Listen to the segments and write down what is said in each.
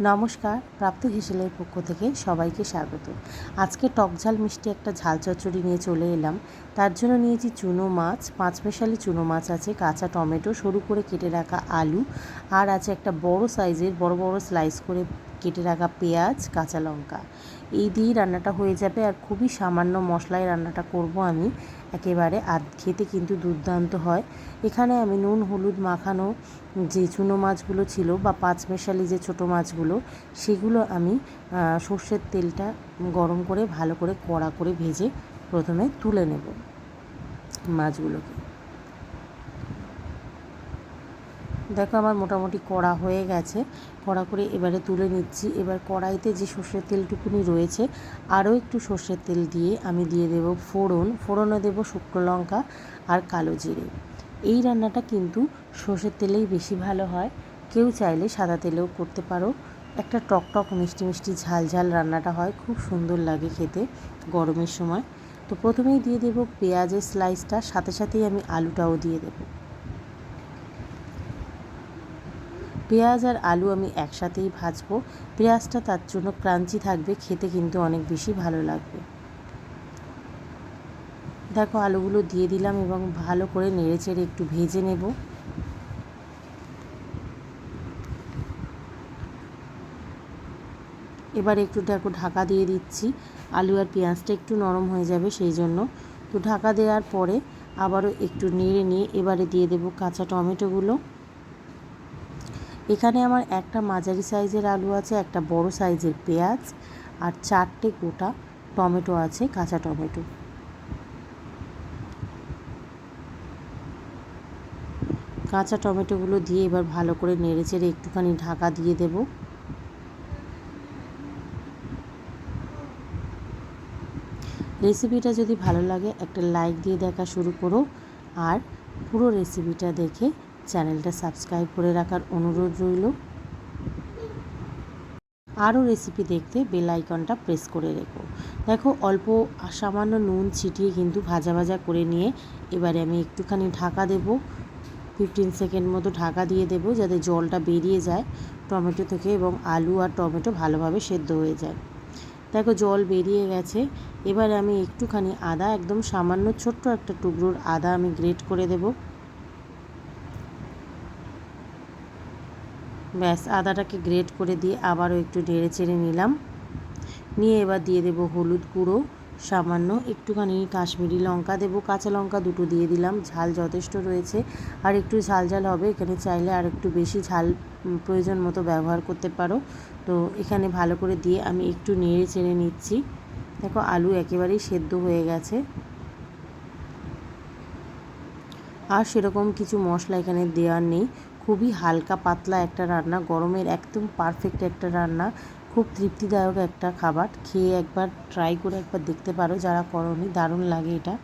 নমস্কার, প্রাপ্ত হেসেলের পক্ষ থেকে সবাইকে স্বাগত। আজকে টকঝাল মিষ্টি একটা ঝাল চচ্চড়ি নিয়ে চলে এলাম। তার জন্য নিয়েছি চুনো মাছ, 5 মেশালি চুনো মাছ আছে, কাঁচা টমেটো, সরু করে কেটে রাখা আলু, আর আছে একটা বড় সাইজের বড় বড় স্লাইস করে কেটে রাখা পেঁয়াজ, কাঁচা লঙ্কা। এই দিয়েই রান্নাটা হয়ে যাবে, আর খুবই সামান্য মশলায় রান্নাটা করব আমি একেবারে। আর খেতে কিন্তু দুর্দান্ত হয়। এখানে আমি নুন হলুদ মাখানো যে চুনো মাছগুলো ছিল বা 5 মেশালি যে ছোটো মাছগুলো, সেগুলো আমি সর্ষের তেলটা গরম করে ভালো করে কড়া করে ভেজে প্রথমে তুলে নেব মাছগুলোকে। দেখো আমার মোটামুটি কড়া হয়ে গেছে, কড়া করে এবারে তুলে নিচ্ছি। এবার কড়াইতে যে সর্ষের তেলটুকুনি রয়েছে আরও একটু সর্ষের তেল দিয়ে আমি দিয়ে দেব ফোড়নে দেব শুকনো লঙ্কা আর কালো জিরে। এই রান্নাটা কিন্তু সর্ষের তেলেই বেশি ভালো হয়, কেউ চাইলে সাদা তেলেও করতে পারো। একটা টকটক মিষ্টি মিষ্টি ঝাল ঝাল রান্নাটা হয়, খুব সুন্দর লাগে খেতে গরমের সময়। তো প্রথমেই দিয়ে দেব পেঁয়াজের স্লাইসটা, সাথে সাথেই আমি আলুটাও দিয়ে দেবো। পেঁয়াজ আর আলু আমি একসাথেই ভাজবো। পেঁয়াজটা তার জন্য ক্রাঞ্চি থাকবে, খেতে কিন্তু অনেক বেশি ভালো লাগবে। দেখো আলুগুলো দিয়ে দিলাম এবং ভালো করে নেড়েচেড়ে একটু ভেজে নেব। এবার একটু দেখো ঢাকা দিয়ে দিচ্ছি, আলু আর পেঁয়াজটা একটু নরম হয়ে যাবে সেই জন্য। তো ঢাকা দেওয়ার পরে আবারও একটু নেড়ে নিয়ে এবারে দিয়ে দেব কাঁচা টমেটোগুলো। এখানে আমার একটা মাঝারি সাইজের আলু আছে, একটা বড় সাইজের পেঁয়াজ আর 4টে গোটা টমেটো আছে, কাঁচা টমেটো। কাঁচা টমেটোগুলো দিয়ে এবার ভালো করে নেড়েচেড়ে একটুখানি ঢাকা দিয়ে দেব। রেসিপিটা যদি ভালো লাগে একটা লাইক দিয়ে দেখা শুরু করো, আর পুরো রেসিপিটা দেখে চ্যানেলটা সাবস্ক্রাইব করে রাখার অনুরোধ রইল। আরও রেসিপি দেখতে বেল আইকনটা প্রেস করে রেখো। দেখো অল্প সামান্য নুন ছিটিয়ে কিন্তু ভাজা ভাজা করে নিয়ে এবারে আমি একটুখানি ঢাকা দেব। 15 সেকেন্ড মতো ঢাকা দিয়ে দেব, যাতে জলটা বেরিয়ে যায় টমেটো থেকে এবং আলু আর টমেটো ভালোভাবে সেদ্ধ হয়ে যায়। দেখো জল বেরিয়ে গেছে। এবার আমি একটুখানি আদা, একদম সামান্য ছোট্ট একটা টুকরোর আদা আমি গ্রেট করে দেব। ব্যাস, আদাটাকে গ্রেট করে দিয়ে আবারও একটু নেড়ে চেড়ে নিলাম। নিয়ে এবার দিয়ে দেব হলুদ গুঁড়ো সামান্য, একটুখানি কাশ্মীরি লঙ্কা দেব, কাঁচা লঙ্কা 2টো দিয়ে দিলাম, ঝাল যথেষ্ট রয়েছে। আর একটু ঝাল ঝাল হবে, এখানে চাইলে আর একটু বেশি ঝাল প্রয়োজন মতো ব্যবহার করতে পারো। তো এখানে ভালো করে দিয়ে আমি একটু নেড়ে চেড়ে নিচ্ছি। দেখো আলু একেবারেই সেদ্ধ হয়ে গেছে। আর সেরকম কিছু মশলা এখানে দেওয়ার নেই, খুবই হালকা পাতলা একটা রান্না, গরমের একদম পারফেক্ট একটা রান্না, খুব তৃপ্তিদায়ক একটা খাবার। খেয়ে একবার ট্রাই করে একবার দেখতে পারো যারা করোনি, দারুণ লাগে এটা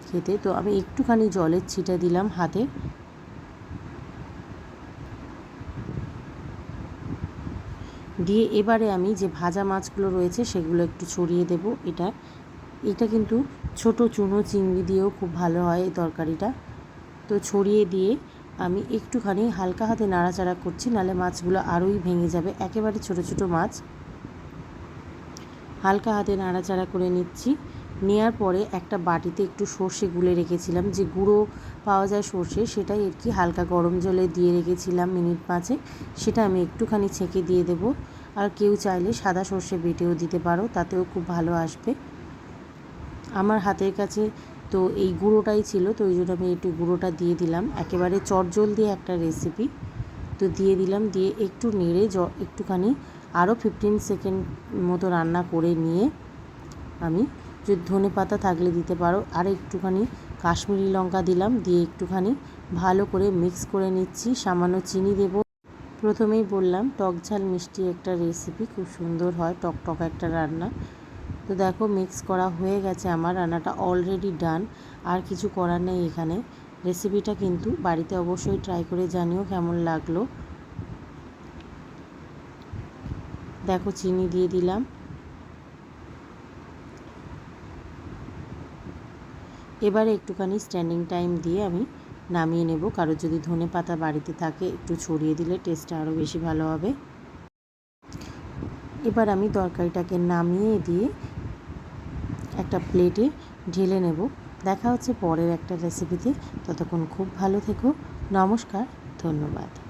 খেতে। তো আমি একটুখানি জলের ছিটা দিলাম হাতে, দিয়ে এবারে আমি যে ভাজা মাছগুলো রয়েছে সেগুলো একটু ছড়িয়ে দেব। এটা কিন্তু ছোট চুনো চিংড়ি দিয়েও খুব ভালো হয় এই তরকারিটা। তো ছড়িয়ে দিয়ে আমি একটুখানি হালকা হাতে নাড়াচাড়া করছি, নাহলে মাছগুলো আরোই ভেঙে যাবে। একেবারে ছোট ছোট মাছ, হালকা হাতে নাড়াচাড়া করে নিচ্ছি। নেওয়ার পরে একটা বাটিতে একটু সর্ষে গুলে রেখেছিলাম, যে গুঁড়ো পাওয়া যায় সর্ষে, সেটাই আর কি হালকা গরম জলে দিয়ে রেখেছিলাম মিনিট 5, সেটা আমি একটুখানি ছেঁকে দিয়ে দেব। আর কেউ চাইলে সাদা সর্ষে বেটেও দিতে পারো, তাতেও খুব ভালো আসবে। আমার হাতের কাছে তো এই গুঁড়োটাই ছিল, তো ওই জন্য আমি একটু গুঁড়োটা দিয়ে দিলাম। একেবারে চটজলদি একটা রেসিপি, তো দিয়ে দিলাম। দিয়ে একটু নেড়ে একটুখানি আরও 15 সেকেন্ড মতো রান্না করে নিয়ে আমি, যদি ধনে পাতা থাকলে দিতে পারো, আর একটুখানি কাশ্মীরি লঙ্কা দিলাম, দিয়ে একটুখানি ভালো করে মিক্স করে নিচ্ছি। সামান্য চিনি দেব। প্রথমেই বললাম টক ঝাল মিষ্টি একটা রেসিপি, খুব সুন্দর হয়, টক টক একটা রান্না। তো দেখো মিক্স করা হয়ে গেছে, আমার রান্নাটা অলরেডি ডান, আর কিছু করার নেই এখানে। রেসিপিটা কিন্তু বাড়িতে অবশ্যই ট্রাই করে জানিও কেমন লাগলো। দেখো চিনি দিয়ে দিলাম। এবারে একটুখানি স্ট্যান্ডিং টাইম দিয়ে আমি নামিয়ে নেব। কারোর যদি ধনে পাতা বাড়িতে থাকে একটু ছড়িয়ে দিলে টেস্টটা আরও বেশি ভালো হবে। এবার আমি তরকারিটাকে নামিয়ে দিয়ে একটা প্লেটে ঢেলে নেব। দেখা হচ্ছে পরের একটা রেসিপিতে। ততক্ষণ খুব ভালো থেকো। নমস্কার, ধন্যবাদ।